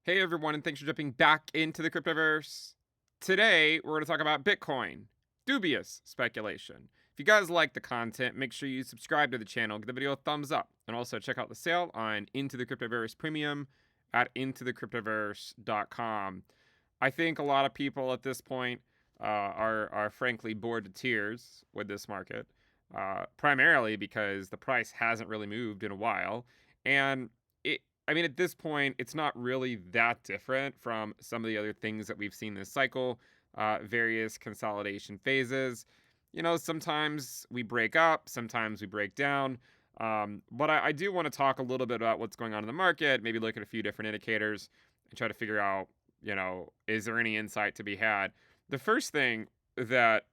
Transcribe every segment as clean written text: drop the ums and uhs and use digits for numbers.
Hey everyone, and thanks for jumping back into the Cryptoverse. Today, we're going to talk about Bitcoin, dubious speculation. If you guys like the content, make sure you subscribe to the channel, give the video a thumbs up, and also check out the sale on Into the Cryptoverse Premium at intothecryptoverse.com. I think a lot of people at this point are frankly bored to tears with this market, primarily because the price hasn't really moved in a while, and I mean, at this point, it's not really that different from some of the other things that we've seen this cycle, various consolidation phases. Sometimes we break up, sometimes we break down. But I do want to talk a little bit about what's going on in the market, maybe look at a few different indicators and try to figure out, is there any insight to be had? The first thing that,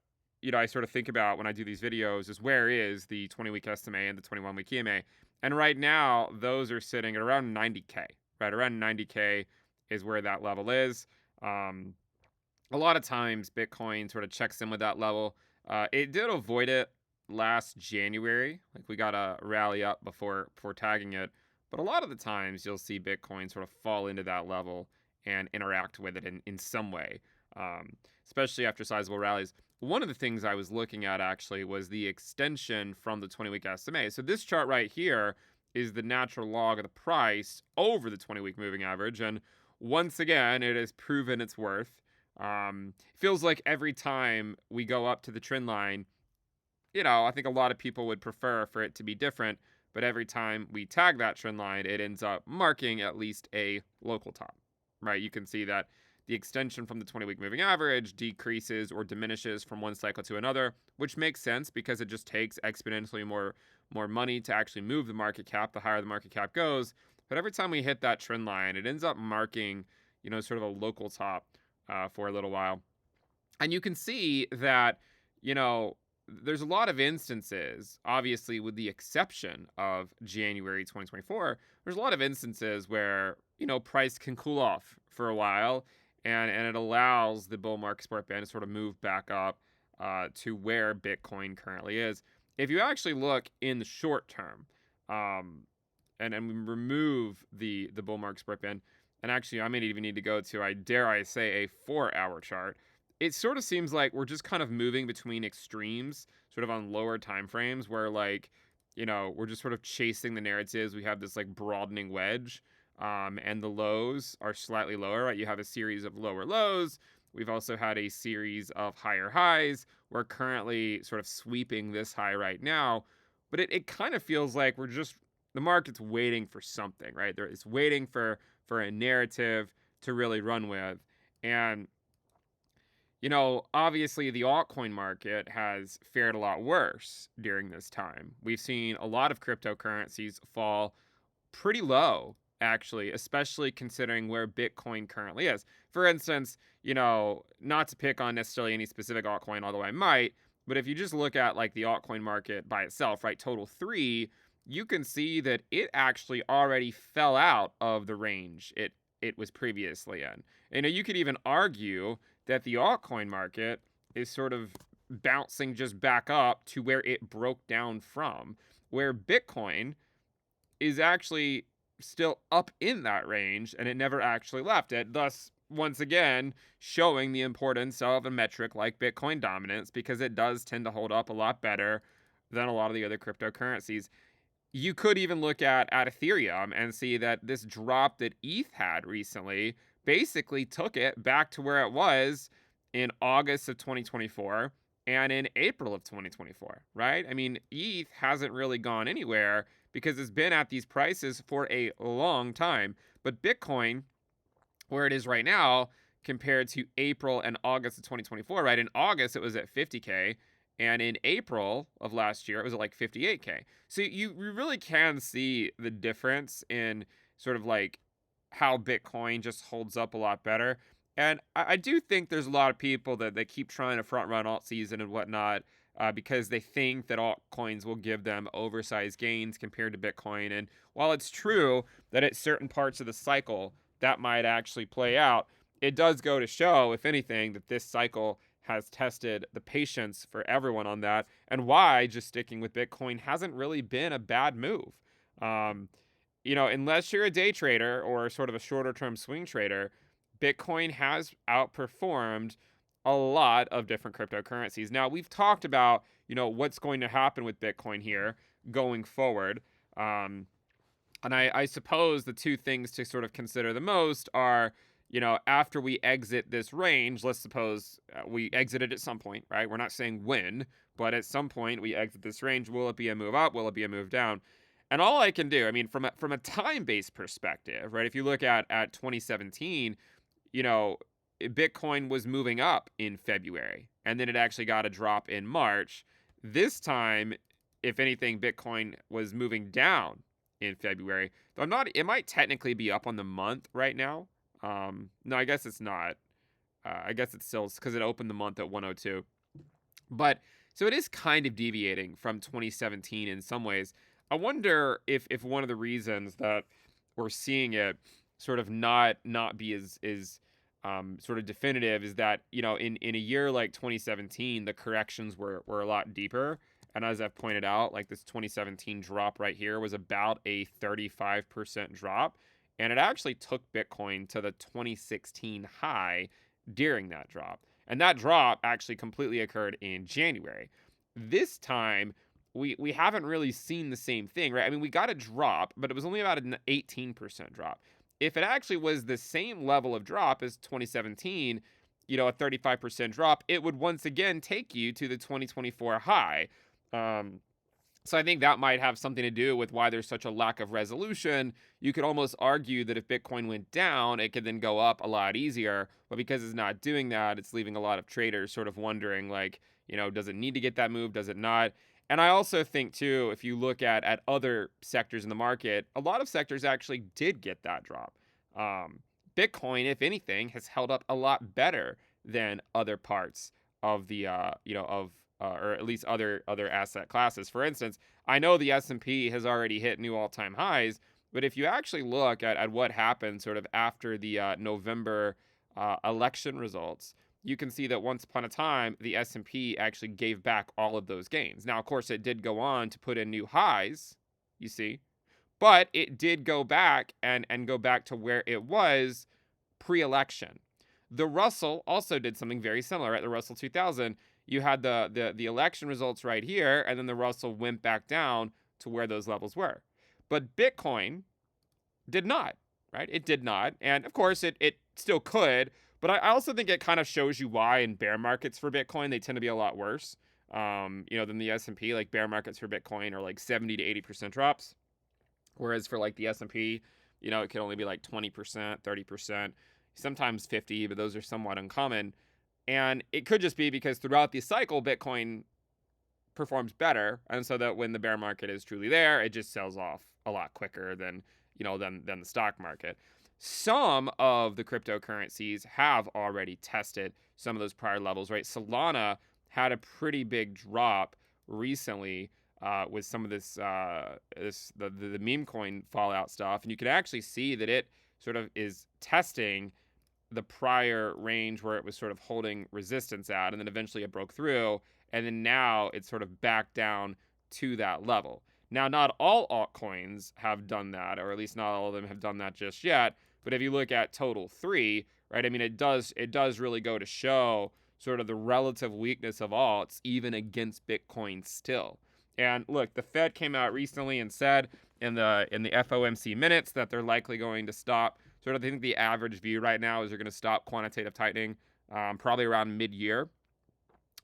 I sort of think about when I do these videos is where is the 20-week SMA and the 21-week EMA? And right now, those are sitting at around 90K, right? Around 90K is where that level is. Um, a lot of times, Bitcoin sort of checks in with that level. It did avoid it last January. Like we got a rally up before tagging it. But a lot of the times, you'll see Bitcoin sort of fall into that level and interact with it in some way, um, especially after sizable rallies. One of the things I was looking at actually was the extension from the 20-week SMA. So this chart right here is the natural log of the price over the 20-week moving average. And once again, it has proven its worth. Feels like every time we go up to the trend line, I think a lot of people would prefer for it to be different. But every time we tag that trend line, it ends up marking at least a local top, right? You can see that the extension from the 20-week moving average decreases or diminishes from one cycle to another, which makes sense because it just takes exponentially more money to actually move the market cap the higher the market cap goes. But every time we hit that trend line, it ends up marking, sort of a local top for a little while. And you can see that, you know, there's a lot of instances, obviously, with the exception of January 2024, there's a lot of instances where, price can cool off for a while and it allows the bull market support band to sort of move back up to where Bitcoin currently is. If you actually look in the short term, um, and we remove the bull market support band, and actually I may even need to go to, I say, a 4-hour chart. It sort of seems like we're just kind of moving between extremes, sort of on lower time frames, where like, we're just sort of chasing the narratives. We have this like broadening wedge, and the lows are slightly lower, right? You have a series of lower lows. We've also had a series of higher highs. We're currently sort of sweeping this high right now, but it kind of feels like the market's waiting for something, right? It's waiting for a narrative to really run with. And obviously the altcoin market has fared a lot worse during this time. We've seen a lot of cryptocurrencies fall pretty low, actually, especially considering where Bitcoin currently is. For instance, not to pick on necessarily any specific altcoin, although I might, but if you just look at like the altcoin market by itself, right, total 3, you can see that it actually already fell out of the range it was previously in. You could even argue that the altcoin market is sort of bouncing just back up to where it broke down from, where Bitcoin is actually still up in that range and it never actually left it. Thus, once again, showing the importance of a metric like Bitcoin dominance, because it does tend to hold up a lot better than a lot of the other cryptocurrencies. You could even look at Ethereum and see that this drop that ETH had recently basically took it back to where it was in August of 2024 and in April of 2024, right? I mean, ETH hasn't really gone anywhere because it's been at these prices for a long time. But Bitcoin, where it is right now, compared to April and August of 2024, right? In August, it was at 50K. And in April of last year, it was at like 58K. So you really can see the difference in sort of like how Bitcoin just holds up a lot better. And I do think there's a lot of people that they keep trying to front run alt season and whatnot, because they think that altcoins will give them oversized gains compared to Bitcoin. And while it's true that at certain parts of the cycle that might actually play out, it does go to show, if anything, that this cycle has tested the patience for everyone on that, and why just sticking with Bitcoin hasn't really been a bad move. Um, unless you're a day trader or sort of a shorter term swing trader, Bitcoin has outperformed a lot of different cryptocurrencies. Now, we've talked about, what's going to happen with Bitcoin here going forward. And I suppose the two things to sort of consider the most are, after we exit this range, let's suppose we exit it at some point, right? We're not saying when, but at some point we exit this range. Will it be a move up? Will it be a move down? And all I can do, I mean, from a time-based perspective, right? If you look at 2017, you know, Bitcoin was moving up in February, and then it actually got a drop in March. This time, if anything, Bitcoin was moving down in February. Though it might technically be up on the month right now. No, I guess it's not. I guess it's still because it opened the month at 102. But so it is kind of deviating from 2017 in some ways. I wonder if one of the reasons that we're seeing it sort of not be as sort of definitive is that, in a year like 2017, the corrections were a lot deeper. And as I've pointed out, like this 2017 drop right here was about a 35% drop. And it actually took Bitcoin to the 2016 high during that drop. And that drop actually completely occurred in January. This time, we haven't really seen the same thing, right? I mean, we got a drop, but it was only about an 18% drop. If it actually was the same level of drop as 2017, a 35% drop, it would once again take you to the 2024 high. So I think that might have something to do with why there's such a lack of resolution. You could almost argue that if Bitcoin went down, it could then go up a lot easier. But because it's not doing that, it's leaving a lot of traders sort of wondering, like, does it need to get that move? Does it not? And I also think, too, if you look at other sectors in the market, a lot of sectors actually did get that drop. Bitcoin, if anything, has held up a lot better than other parts of the, or at least other asset classes. For instance, I know the S&P has already hit new all-time highs, but if you actually look at what happened sort of after the November election results, you can see that once upon a time, the S&P actually gave back all of those gains. Now, of course, it did go on to put in new highs, you see, but it did go back and go back to where it was pre-election. The Russell also did something very similar. At the Russell 2000, you had the election results right here, and then the Russell went back down to where those levels were. But Bitcoin did not, right? It did not. And of course, it still could, but I also think it kind of shows you why in bear markets for Bitcoin, they tend to be a lot worse, than the S&P. Like bear markets for Bitcoin are like 70 to 80% drops, whereas for like the S&P, it can only be like 20%, 30%, sometimes 50, but those are somewhat uncommon. And it could just be because throughout the cycle, Bitcoin performs better. And so that when the bear market is truly there, it just sells off a lot quicker than the stock market. Some of the cryptocurrencies have already tested some of those prior levels, right? Solana had a pretty big drop recently with some of the meme coin fallout stuff. And you can actually see that it sort of is testing the prior range where it was sort of holding resistance at, and then eventually it broke through, and then now it's sort of back down to that level. Now, not all altcoins have done that, or at least not all of them have done that just yet, but if you look at total 3, right, I mean, it does really go to show sort of the relative weakness of alts, even against Bitcoin still. And look, the Fed came out recently and said in the FOMC minutes that they're likely going to stop. Sort of, I think the average view right now is they're going to stop quantitative tightening probably around mid-year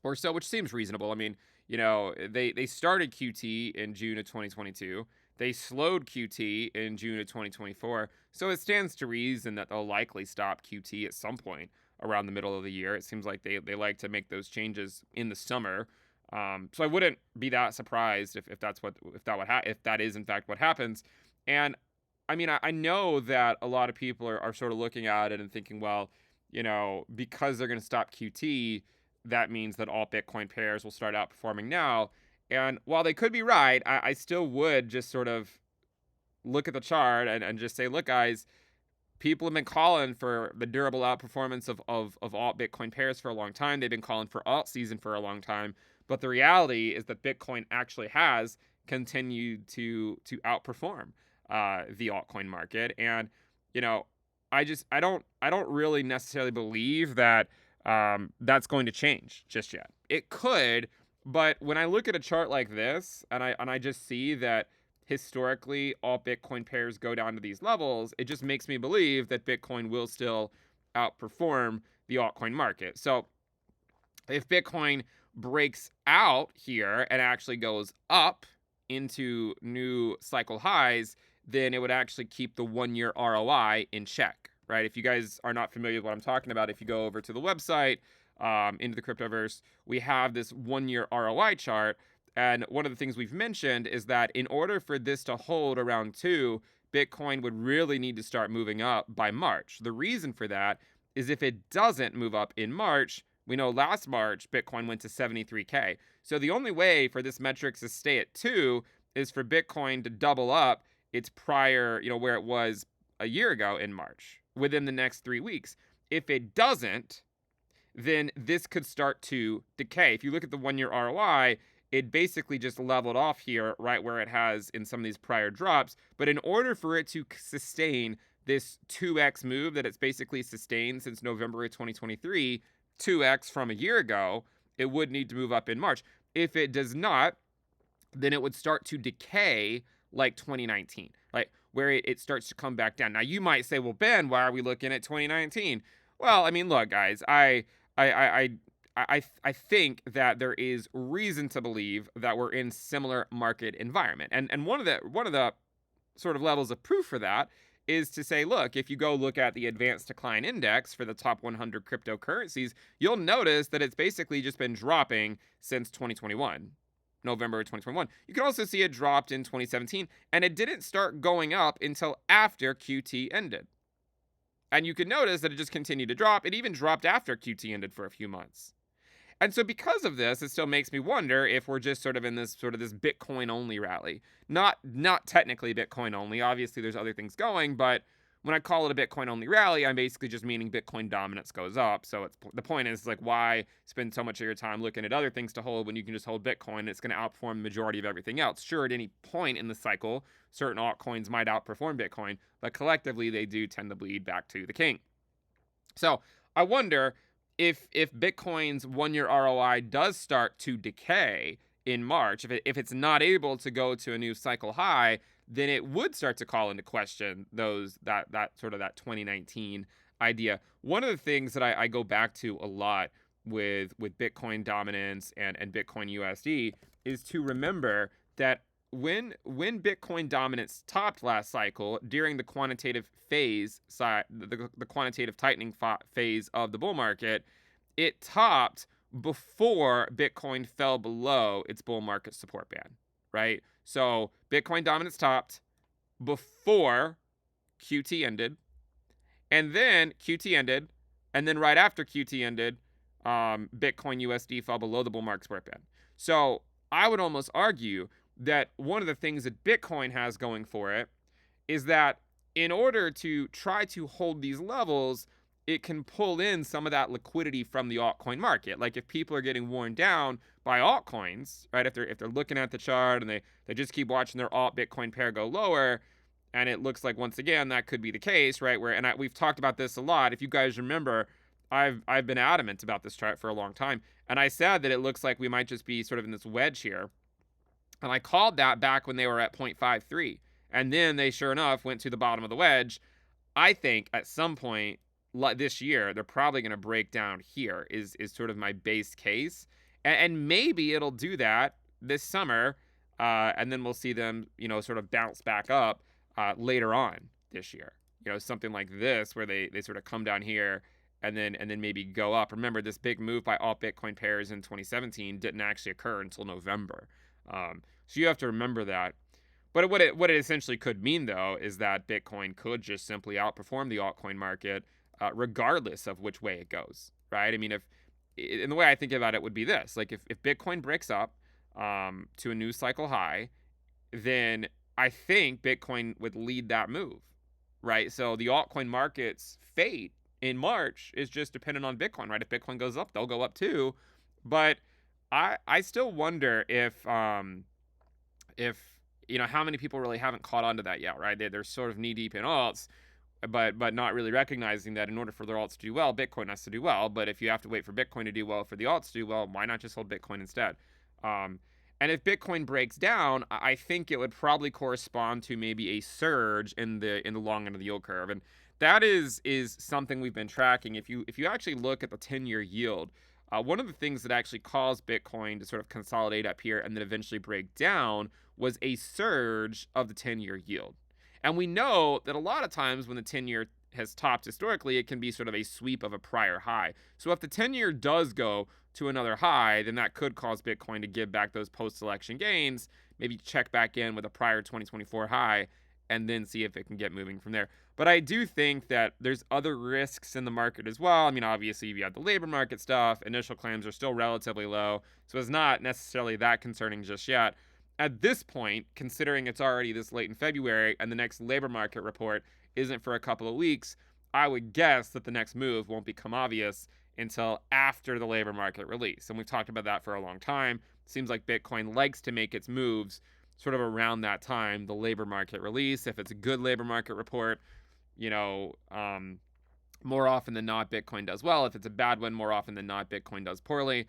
or so, which seems reasonable. I mean, they started QT in June of 2022. They slowed QT in June of 2024. So it stands to reason that they'll likely stop QT at some point around the middle of the year. It seems like they like to make those changes in the summer. So I wouldn't be that surprised if that is in fact what happens. And I mean, I know that a lot of people are sort of looking at it and thinking, well, because they're going to stop QT, that means that all Bitcoin pairs will start outperforming now. And while they could be right, I still would just sort of look at the chart and just say, look, guys, people have been calling for the durable outperformance of alt Bitcoin pairs for a long time. They've been calling for alt season for a long time. But the reality is that Bitcoin actually has continued to outperform. the altcoin market. And you know, I don't really necessarily believe that that's going to change just yet. It could, but when I look at a chart like this and I just see that historically all Bitcoin pairs go down to these levels, it just makes me believe that Bitcoin will still outperform the altcoin market. So if Bitcoin breaks out here and actually goes up into new cycle highs, then it would actually keep the 1-year ROI in check, right? If you guys are not familiar with what I'm talking about, if you go over to the website, into the Cryptoverse, we have this 1-year ROI chart. And one of the things we've mentioned is that in order for this to hold around 2, Bitcoin would really need to start moving up by March. The reason for that is if it doesn't move up in March, we know last March, Bitcoin went to 73K. So the only way for this metric to stay at 2 is for Bitcoin to double up its prior, where it was a year ago in March within the next 3 weeks. If it doesn't, then this could start to decay. If you look at the 1-year ROI, it basically just leveled off here right where it has in some of these prior drops. But in order for it to sustain this 2x move that it's basically sustained since November of 2023, 2x from a year ago, it would need to move up in March. If it does not, then it would start to decay like 2019, like where it starts to come back down. Now you might say, well, Ben, why are we looking at 2019? Well, I mean, look, guys, I think that there is reason to believe that we're in similar market environment. And one of the sort of levels of proof for that is to say, look, if you go look at the advanced decline index for the top 100 cryptocurrencies, you'll notice that it's basically just been dropping since 2021. November of 2021. You can also see it dropped in 2017, and it didn't start going up until after QT ended. And you can notice that it just continued to drop. It even dropped after QT ended for a few months. And so because of this, it still makes me wonder if we're just sort of in this Bitcoin only rally. Not technically Bitcoin only. Obviously there's other things going, but when I call it a Bitcoin only rally, I'm basically just meaning Bitcoin dominance goes up. So the point is, like, why spend so much of your time looking at other things to hold when you can just hold Bitcoin and it's going to outperform the majority of everything else? Sure, at any point in the cycle, certain altcoins might outperform Bitcoin, but collectively they do tend to bleed back to the king. So I wonder if Bitcoin's 1-year ROI does start to decay in March, if it's not able to go to a new cycle high, then it would start to call into question that 2019 idea. One of the things that I go back to a lot with Bitcoin dominance and Bitcoin USD is to remember that when Bitcoin dominance topped last cycle during the quantitative phase, the quantitative tightening phase of the bull market, it topped before Bitcoin fell below its bull market support band, right? So Bitcoin dominance topped before QT ended, and then QT ended, and then right after QT ended, Bitcoin USD fell below the bull market support band. So I would almost argue that one of the things that Bitcoin has going for it is that in order to try to hold these levels, it can pull in some of that liquidity from the altcoin market. Like if people are getting worn down by altcoins, right? If they're looking at the chart and they just keep watching their alt Bitcoin pair go lower, and it looks like once again that could be the case, right? We've talked about this a lot. If you guys remember, I've been adamant about this chart for a long time, and I said that it looks like we might just be sort of in this wedge here. And I called that back when they were at 0.53. And then they, sure enough, went to the bottom of the wedge. I think at some point this year, they're probably going to break down here is sort of my base case. And maybe it'll do that this summer. And then we'll see them, sort of bounce back up later on this year. Something like this where they sort of come down here and then maybe go up. Remember, this big move by alt Bitcoin pairs in 2017 didn't actually occur until November. So you have to remember that. But what it essentially could mean, though, is that Bitcoin could just simply outperform the altcoin market regardless of which way it goes, right? I mean, and the way I think about it would be this. Like, if Bitcoin breaks up to a new cycle high, then I think Bitcoin would lead that move, right? So the altcoin market's fate in March is just dependent on Bitcoin, right? If Bitcoin goes up, they'll go up too. But I still wonder if how many people really haven't caught on to that yet, right? They're sort of knee deep in alts, but not really recognizing that in order for their alts to do well, Bitcoin has to do well. But if you have to wait for Bitcoin to do well for the alts to do well, why not just hold Bitcoin instead? Um, and if Bitcoin breaks down, I think it would probably correspond to maybe a surge in the long end of the yield curve, and that is something we've been tracking. If you actually look at the 10-year yield, one of the things that actually caused Bitcoin to sort of consolidate up here and then eventually break down was a surge of the 10-year yield. And we know that a lot of times when the 10-year has topped historically, it can be sort of a sweep of a prior high. So if the 10-year does go to another high, then that could cause Bitcoin to give back those post-election gains, maybe check back in with a prior 2024 high, and then see if it can get moving from there. But I do think that there's other risks in the market as well. I mean, obviously, you have the labor market stuff. Initial claims are still relatively low, so it's not necessarily that concerning just yet. At this point, considering it's already this late in February and the next labor market report isn't for a couple of weeks, I would guess that the next move won't become obvious until after the labor market release. And we've talked about that for a long time. Seems like Bitcoin likes to make its moves sort of around that time, the labor market release. If it's a good labor market report, more often than not, Bitcoin does well. If it's a bad one, more often than not, Bitcoin does poorly.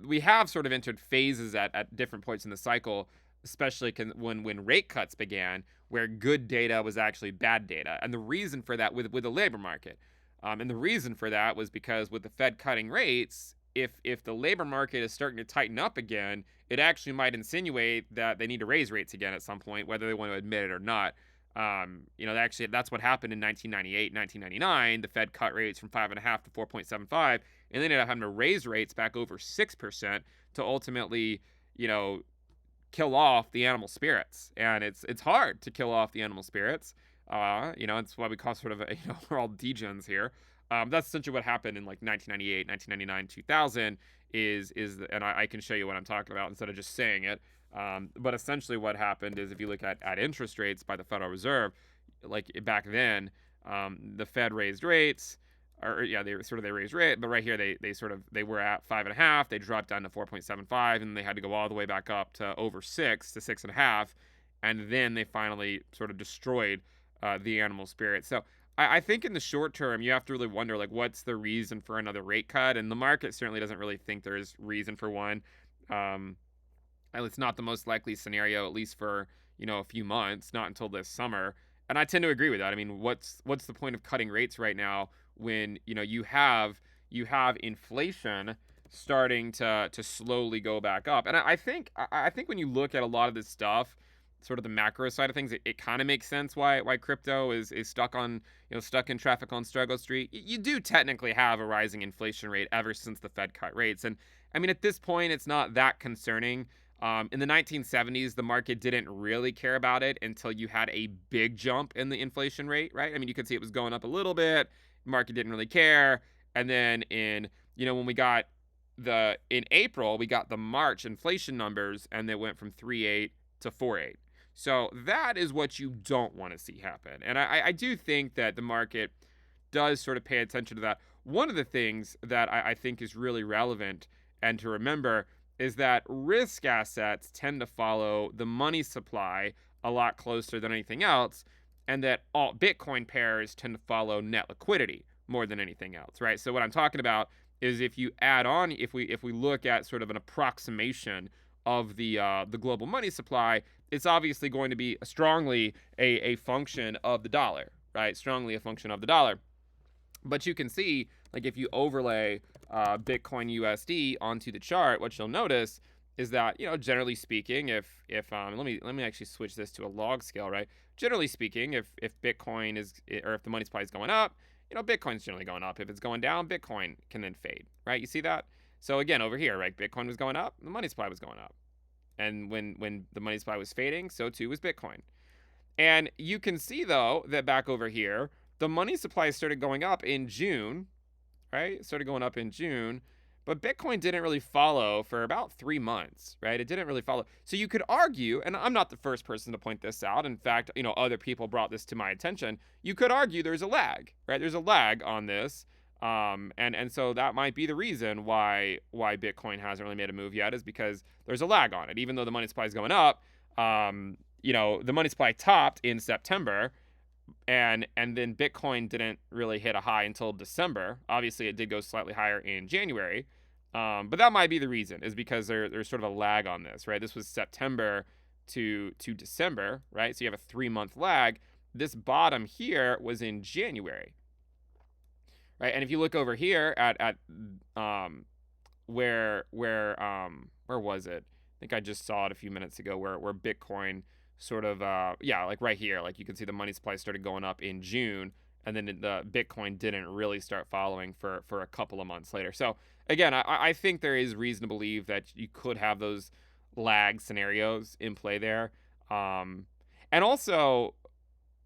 We have sort of entered phases at different points in the cycle, especially when rate cuts began, where good data was actually bad data. And the reason for that with the labor market, and the reason for that was because with the Fed cutting rates, if the labor market is starting to tighten up again, it actually might insinuate that they need to raise rates again at some point, whether they want to admit it or not. Actually, that's what happened in 1998, 1999. The Fed cut rates from 5.5 to 4.75, and they ended up having to raise rates back over 6% to ultimately, kill off the animal spirits. And it's hard to kill off the animal spirits. It's why we call sort of we're all degens here. That's essentially what happened in like 1998, 1999, 2000 and I can show you what I'm talking about instead of just saying it. But essentially what happened is if you look at interest rates by the Federal Reserve, like back then, the Fed raised rates, they raised rate, but right here they were at 5.5, they dropped down to 4.75, and they had to go all the way back up to over 6 to 6.5, and then they finally sort of destroyed the animal spirit. So I think in the short term, you have to really wonder, like, what's the reason for another rate cut? And the market certainly doesn't really think there is reason for one. It's not the most likely scenario, at least for, a few months, not until this summer. And I tend to agree with that. I mean, what's the point of cutting rates right now when, you have inflation starting to slowly go back up? And I think when you look at a lot of this stuff, sort of the macro side of things, it kind of makes sense why crypto is stuck in traffic on Struggle Street. You do technically have a rising inflation rate ever since the Fed cut rates. And I mean, at this point, it's not that concerning. In the 1970s, the market didn't really care about it until you had a big jump in the inflation rate, right? I mean, you could see it was going up a little bit. The market didn't really care. And then when we got in April, we got the March inflation numbers, and they went from 3.8 to 4.8. So that is what you don't want to see happen. And I do think that the market does sort of pay attention to that. One of the things that I think is really relevant and to remember is that risk assets tend to follow the money supply a lot closer than anything else, and that all Bitcoin pairs tend to follow net liquidity more than anything else, right? So what I'm talking about is if you add on, if we look at sort of an approximation of the global money supply, it's obviously going to be strongly a function of the dollar, right? Strongly a function of the dollar. But you can see, like, if you overlay Bitcoin USD onto the chart, what you'll notice is that, generally speaking, if let me actually switch this to a log scale, right? Generally speaking, if Bitcoin if the money supply is going up, Bitcoin's generally going up. If it's going down, Bitcoin can then fade, right? You see that? So again, over here, right, Bitcoin was going up, the money supply was going up. And when the money supply was fading, so too was Bitcoin. And you can see, though, that back over here, the money supply started going up in June, right? It started going up in June, but Bitcoin didn't really follow for about 3 months, right? It didn't really follow. So you could argue, and I'm not the first person to point this out. In fact, other people brought this to my attention. You could argue there's a lag, right? There's a lag on this. And so that might be the reason why Bitcoin hasn't really made a move yet, is because there's a lag on it. Even though the money supply is going up, the money supply topped in September, and then Bitcoin didn't really hit a high until December. Obviously, it did go slightly higher in January, but that might be the reason, is because there's sort of a lag on this, right? This was September to December, right? So you have a 3-month lag. This bottom here was in January, right? And if you look over here at where was it? I think I just saw it a few minutes ago, where Bitcoin sort of like right here, like you can see the money supply started going up in June, and then the Bitcoin didn't really start following for a couple of months later. So again, I think there is reason to believe that you could have those lag scenarios in play there. And also,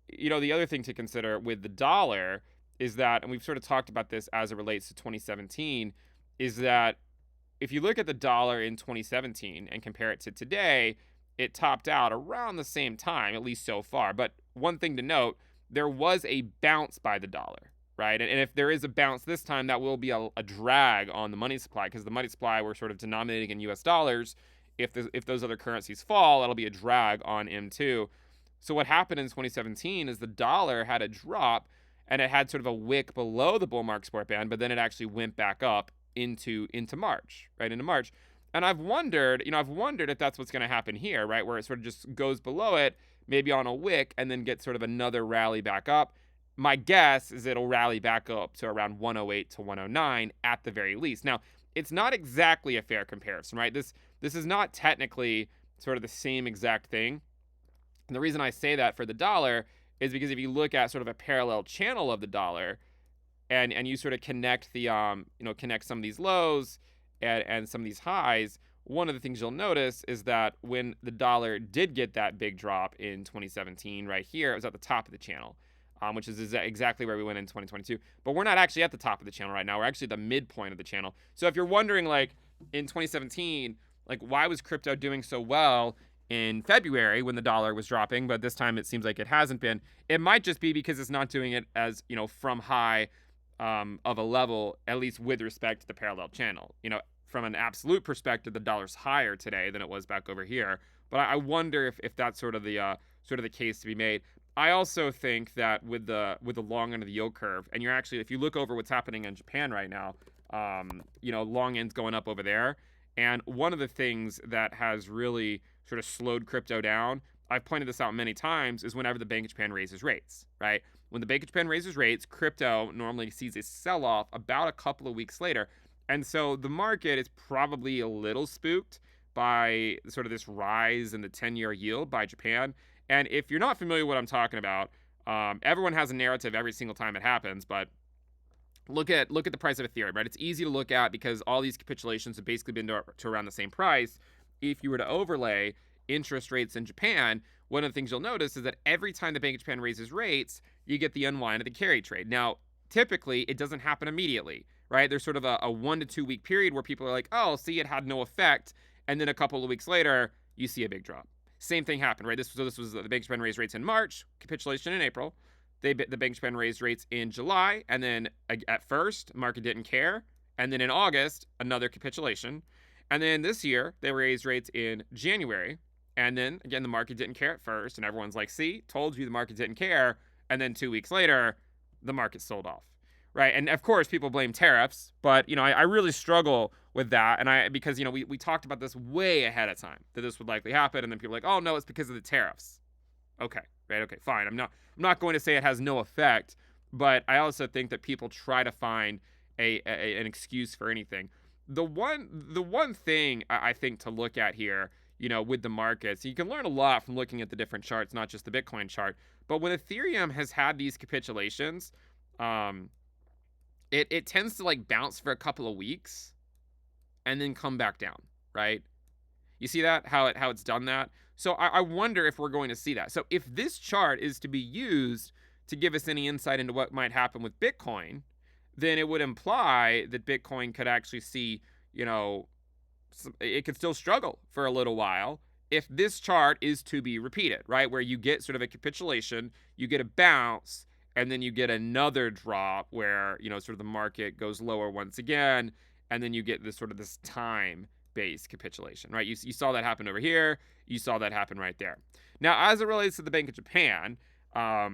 the other thing to consider with the dollar is that, and we've sort of talked about this as it relates to 2017, is that if you look at the dollar in 2017 and compare it to today, it topped out around the same time, at least so far. But one thing to note, there was a bounce by the dollar, right? And if there is a bounce this time, that will be a drag on the money supply, because the money supply, we're sort of denominating in US dollars. If those other currencies fall, that'll be a drag on M2. So what happened in 2017 is the dollar had a drop, and it had sort of a wick below the bull market support band, but then it actually went back up into March, right? Into March. And I've wondered if that's what's going to happen here, right? Where it sort of just goes below it, maybe on a wick, and then get sort of another rally back up. My guess is it'll rally back up to around 108 to 109 at the very least. Now, it's not exactly a fair comparison, right? This is not technically sort of the same exact thing. And the reason I say that for the dollar is because if you look at sort of a parallel channel of the dollar, and you sort of connect the connect some of these lows and some of these highs, one of the things you'll notice is that when the dollar did get that big drop in 2017, right here, it was at the top of the channel, which is exactly where we went in 2022. But we're not actually at the top of the channel right now. We're actually at the midpoint of the channel. So if you're wondering, like, in 2017, like, why was crypto doing so well in February when the dollar was dropping, but this time it seems like it hasn't been, it might just be because it's not doing it as, from high of a level, at least with respect to the parallel channel. From an absolute perspective, the dollar's higher today than it was back over here. But I wonder if that's sort of the case to be made. I also think that with the long end of the yield curve, and if you look over what's happening in Japan right now, long end's going up over there. And one of the things that has really sort of slowed crypto down, I've pointed this out many times, is whenever the Bank of Japan raises rates, right? When the Bank of Japan raises rates, crypto normally sees a sell-off about a couple of weeks later. And so the market is probably a little spooked by sort of this rise in the 10-year yield by Japan. And if you're not familiar with what I'm talking about, everyone has a narrative every single time it happens, but look at the price of Ethereum, right? It's easy to look at because all these capitulations have basically been to around the same price. If you were to overlay interest rates in Japan, one of the things you'll notice is that every time the Bank of Japan raises rates, you get the unwind of the carry trade. Now, typically, it doesn't happen immediately, right? There's sort of a 1 to 2 week period where people are like, oh, see, it had no effect. And then a couple of weeks later, you see a big drop. Same thing happened, right? This was the Bank of Japan raised rates in March, capitulation in April. The Bank of Japan raised rates in July, and then at first, market didn't care. And then in August, another capitulation. And then this year, they raised rates in January. And then, again, the market didn't care at first, and everyone's like, see, told you the market didn't care. And then 2 weeks later, the market sold off, right? And of course, people blame tariffs, but, I really struggle with that. And because we talked about this way ahead of time, that this would likely happen. And then people are like, oh, no, it's because of the tariffs. Okay, right, okay, fine. I'm not going to say it has no effect, but I also think that people try to find an excuse for anything. The one thing I think to look at here, with the markets, you can learn a lot from looking at the different charts, not just the Bitcoin chart. But when Ethereum has had these capitulations, it tends to like bounce for a couple of weeks and then come back down, right? You see that, how it's done that? So I wonder if we're going to see that. So if this chart is to be used to give us any insight into what might happen with Bitcoin, then it would imply that Bitcoin could actually see, it could still struggle for a little while if this chart is to be repeated, right? Where you get sort of a capitulation, you get a bounce, and then you get another drop where, sort of the market goes lower once again, and then you get this sort of this time-based capitulation, right? You saw that happen over here. you saw that happen right there. Now, as it relates to the Bank of Japan, they're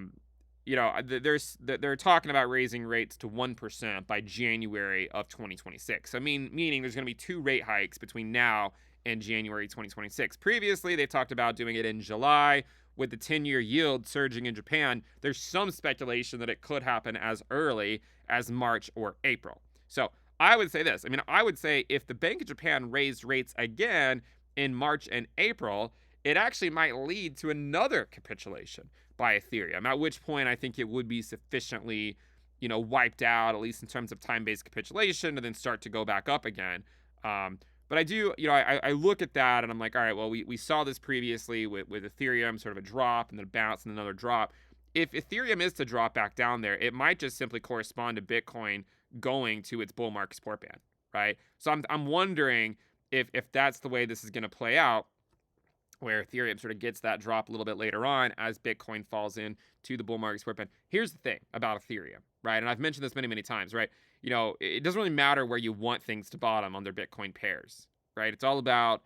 talking about raising rates to 1% by January of 2026. Meaning there's going to be 2 rate hikes between now and January 2026. Previously, they talked about doing it in July. With the 10-year yield surging in Japan, there's some speculation that it could happen as early as March or April. So I would say this. I would say if the Bank of Japan raised rates again in March and April, it actually might lead to another capitulation by Ethereum, at which point I think it would be sufficiently, wiped out, at least in terms of time-based capitulation, and then start to go back up again. But I do, I look at that and I'm like, all right, well, we saw this previously with Ethereum, sort of a drop and then a bounce and another drop. If Ethereum is to drop back down there, it might just simply correspond to Bitcoin going to its bull market support band, right? So I'm wondering if that's the way this is going to play out, where Ethereum sort of gets that drop a little bit later on as Bitcoin falls in to the bull market support band. Here's the thing about Ethereum, right? And I've mentioned this many, many times, right? It doesn't really matter where you want things to bottom on their Bitcoin pairs, right? It's all about,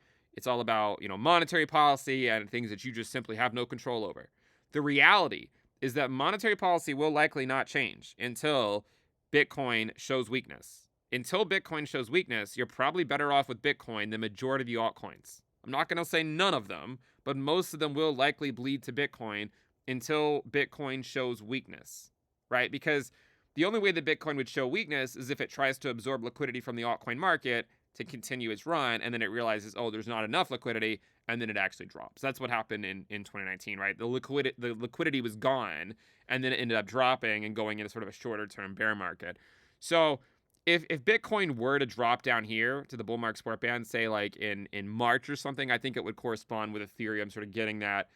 monetary policy and things that you just simply have no control over. The reality is that monetary policy will likely not change until Bitcoin shows weakness. Until Bitcoin shows weakness, you're probably better off with Bitcoin than majority of the altcoins. I'm not going to say none of them, but most of them will likely bleed to Bitcoin until Bitcoin shows weakness, right? Because the only way that Bitcoin would show weakness is if it tries to absorb liquidity from the altcoin market to continue its run, and then it realizes, oh, there's not enough liquidity, and then it actually drops. That's what happened in 2019, right? The liquidity was gone, and then it ended up dropping and going into sort of a shorter-term bear market. So if Bitcoin were to drop down here to the bull market support band, say like in March or something, I think it would correspond with Ethereum sort of getting that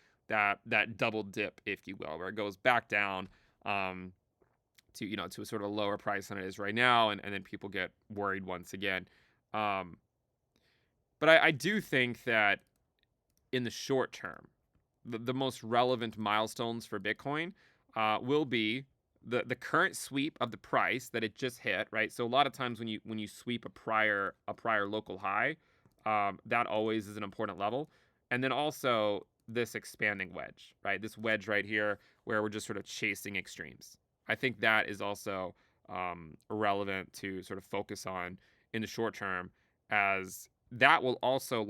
double dip, if you will, where it goes back down to a sort of a lower price than it is right now, and then people get worried once again. But I do think that in the short term, the most relevant milestones for Bitcoin will be the current sweep of the price that it just hit, right? So a lot of times when you sweep a prior local high, that always is an important level. And then also this expanding wedge, right? This wedge right here where we're just sort of chasing extremes. I think that is also relevant to sort of focus on in the short term, as that would also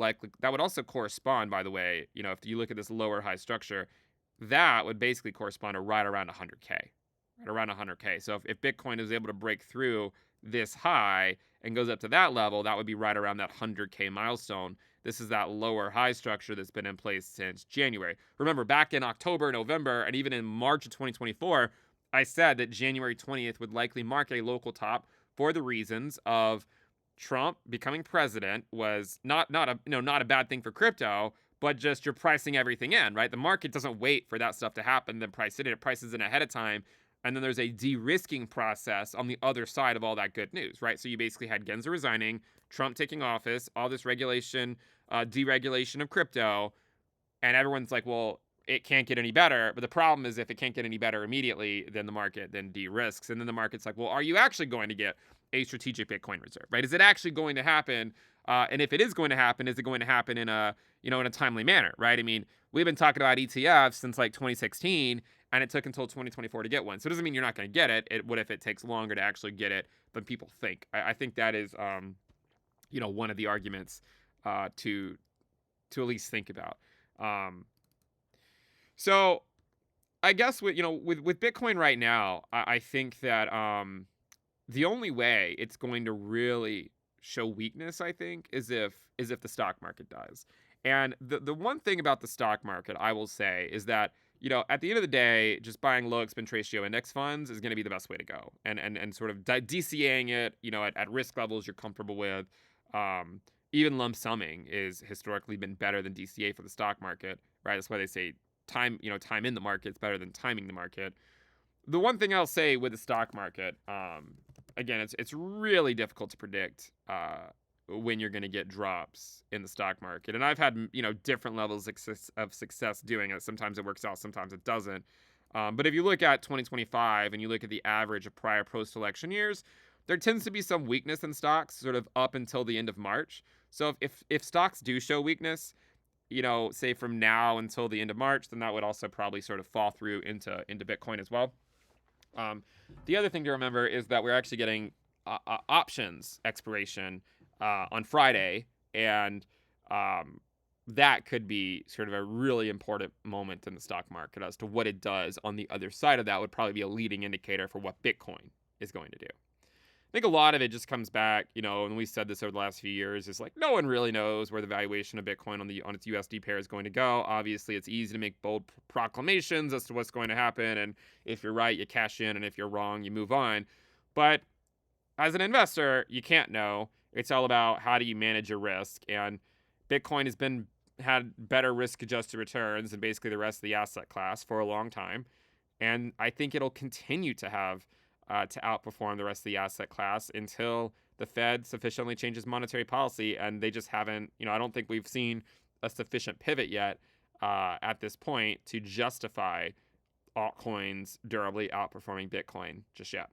correspond, by the way, if you look at this lower high structure, that would basically correspond to right around 100K. Right around 100K. So if Bitcoin is able to break through this high and goes up to that level, that would be right around that 100K milestone. This is that lower high structure that's been in place since January. Remember, back in October, November, and even in March of 2024, I said that January 20th would likely mark a local top for the reasons of Trump becoming president was not a bad thing for crypto, but just you're pricing everything in, right? The market doesn't wait for that stuff to happen, then price it in. It prices in ahead of time. And then there's a de-risking process on the other side of all that good news, right? So you basically had Genza resigning, Trump taking office, all this regulation, deregulation of crypto, and everyone's like, well, it can't get any better. But the problem is if it can't get any better immediately, then the market then de-risks. And then the market's like, well, are you actually going to get a strategic Bitcoin reserve, right? Is it actually going to happen? And if it is going to happen, is it going to happen in a timely manner, right? We've been talking about ETFs since like 2016, and it took until 2024 to get one. So it doesn't mean you're not going to get it. What if it takes longer to actually get it than people think? I think that is, one of the arguments to at least think about. So I guess with Bitcoin right now, I think that the only way it's going to really show weakness, I think, is if the stock market does. And the one thing about the stock market, I will say, is that at the end of the day, just buying low expense ratio index funds is going to be the best way to go, and sort of DCAing it, at risk levels you're comfortable with. Even lump summing is historically been better than DCA for the stock market, right? That's why they say time in the market is better than timing the market. The one thing I'll say with the stock market, again, it's really difficult to predict when you're going to get drops in the stock market. And I've had, different levels of success doing it. Sometimes it works out, sometimes it doesn't. But if you look at 2025 and you look at the average of prior post-election years, there tends to be some weakness in stocks sort of up until the end of March. So if stocks do show weakness, say from now until the end of March, then that would also probably sort of fall through into Bitcoin as well. The other thing to remember is that we're actually getting options expiration on Friday, and that could be sort of a really important moment in the stock market as to what it does on the other side of that. Would probably be a leading indicator for what Bitcoin is going to do. I think a lot of it just comes back, and we said this over the last few years, is like no one really knows where the valuation of Bitcoin on its USD pair is going to go. Obviously, it's easy to make bold proclamations as to what's going to happen, and if you're right, you cash in, and if you're wrong, you move on. But as an investor, you can't know. It's all about how do you manage your risk, and Bitcoin had better risk-adjusted returns than basically the rest of the asset class for a long time, and I think it'll continue to have to outperform the rest of the asset class until the Fed sufficiently changes monetary policy, and they just haven't. I don't think we've seen a sufficient pivot yet at this point to justify altcoins durably outperforming Bitcoin just yet.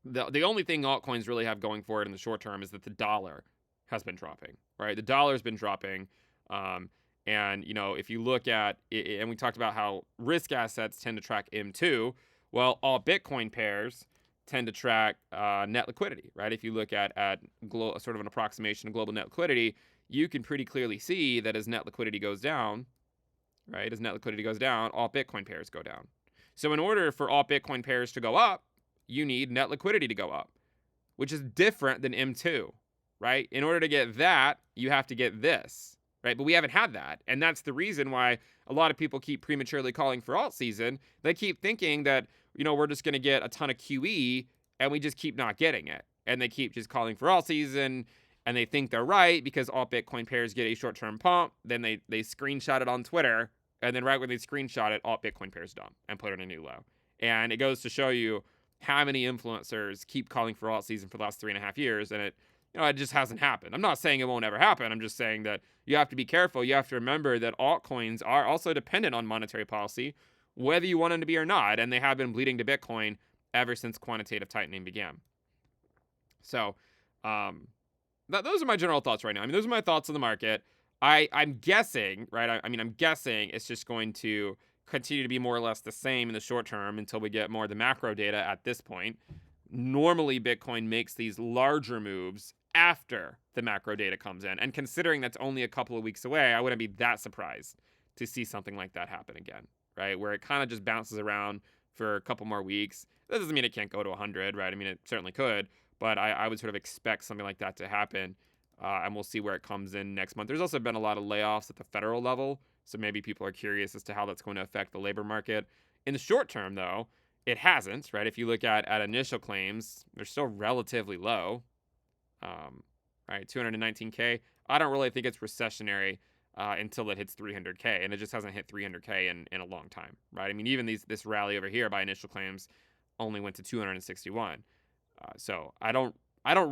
The only thing altcoins really have going for it in the short term is that the dollar has been dropping, right? The dollar's been dropping. And, if you look at it, and we talked about how risk assets tend to track M2, well, all Bitcoin pairs tend to track net liquidity, right? If you look at sort of an approximation of global net liquidity, you can pretty clearly see that as net liquidity goes down, right? As net liquidity goes down, all Bitcoin pairs go down. So in order for all Bitcoin pairs to go up, you need net liquidity to go up, which is different than M2, right? In order to get that, you have to get this, right? But we haven't had that. And that's the reason why a lot of people keep prematurely calling for alt season. They keep thinking that, we're just going to get a ton of QE, and we just keep not getting it. And they keep just calling for alt season, and they think they're right because all Bitcoin pairs get a short-term pump. Then they screenshot it on Twitter, and then right when they screenshot it, all Bitcoin pairs dump and put it in a new low. And it goes to show you how many influencers keep calling for alt season for the last 3.5 years, and it just hasn't happened. I'm not saying it won't ever happen. I'm just saying that you have to be careful. You have to remember that altcoins are also dependent on monetary policy, whether you want them to be or not, and they have been bleeding to Bitcoin ever since quantitative tightening began. So those are my general thoughts right now. Those are my thoughts on the market. I'm guessing, right? I'm guessing it's just going to continue to be more or less the same in the short term until we get more of the macro data at this point. Normally, Bitcoin makes these larger moves after the macro data comes in. And considering that's only a couple of weeks away, I wouldn't be that surprised to see something like that happen again, right? Where it kind of just bounces around for a couple more weeks. That doesn't mean it can't go to 100, right? It certainly could, but I would sort of expect something like that to happen. And we'll see where it comes in next month. There's also been a lot of layoffs at the federal level, so maybe people are curious as to how that's going to affect the labor market. In the short term, though, it hasn't, right? If you look at initial claims, they're still relatively low, right? 219K. I don't really think it's recessionary until it hits 300K, and it just hasn't hit 300K in a long time, right? Even this rally over here by initial claims only went to 261. So I don't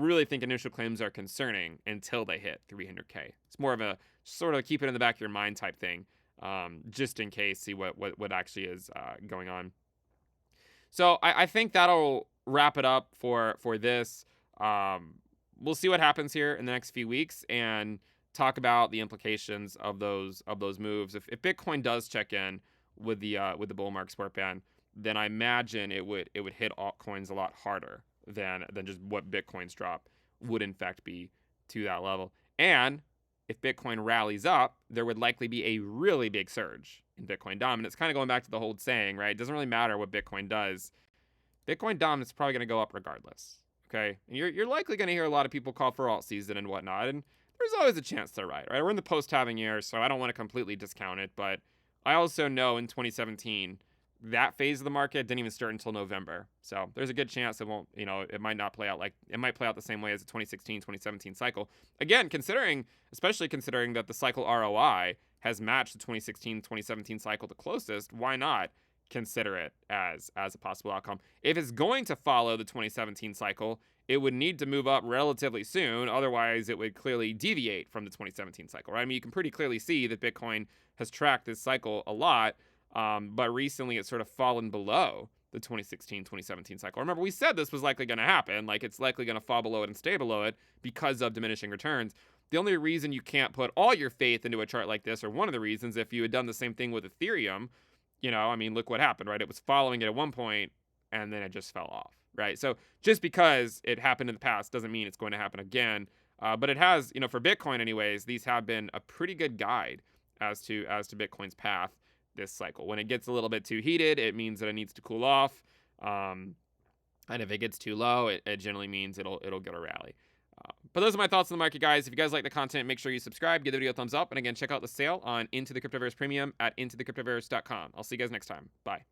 really think initial claims are concerning until they hit 300K. It's more of a sort of keep it in the back of your mind type thing, just in case, see what actually is going on. So I think that'll wrap it up for this. We'll see what happens here in the next few weeks and talk about the implications of those moves. If Bitcoin does check in with the bull market support band, then I imagine it would hit altcoins a lot harder than just what Bitcoin's drop would in fact be to that level. And if Bitcoin rallies up, there would likely be a really big surge in Bitcoin dominance. Kind of going back to the old saying, right? It doesn't really matter what Bitcoin does. Bitcoin dominance is probably going to go up regardless. Okay, and you're likely going to hear a lot of people call for alt season and whatnot, and there's always a chance they're right. We're in the post-halving year, so I don't want to completely discount it, but I also know in 2017 that phase of the market didn't even start until November. So there's a good chance it won't, it might not play out it might play out the same way as the 2016, 2017 cycle. Again, especially considering that the cycle ROI has matched the 2016, 2017 cycle the closest, why not consider it as a possible outcome? If it's going to follow the 2017 cycle, it would need to move up relatively soon. Otherwise, it would clearly deviate from the 2017 cycle, right? You can pretty clearly see that Bitcoin has tracked this cycle a lot. But recently it's sort of fallen below the 2016, 2017 cycle. Remember, we said this was likely going to happen. It's likely going to fall below it and stay below it because of diminishing returns. The only reason you can't put all your faith into a chart like this, or one of the reasons, if you had done the same thing with Ethereum, I mean, look what happened, right? It was following it at one point, and then it just fell off, right? So just because it happened in the past doesn't mean it's going to happen again. But it has, for Bitcoin anyways, these have been a pretty good guide as to Bitcoin's path this cycle. When it gets a little bit too heated, it means that it needs to cool off. And if it gets too low, it generally means it'll get a rally. But those are my thoughts on the market, guys. If you guys like the content, make sure you subscribe, give the video a thumbs up, and again, check out the sale on Into the Cryptoverse Premium at intothecryptoverse.com. I'll see you guys next time. Bye.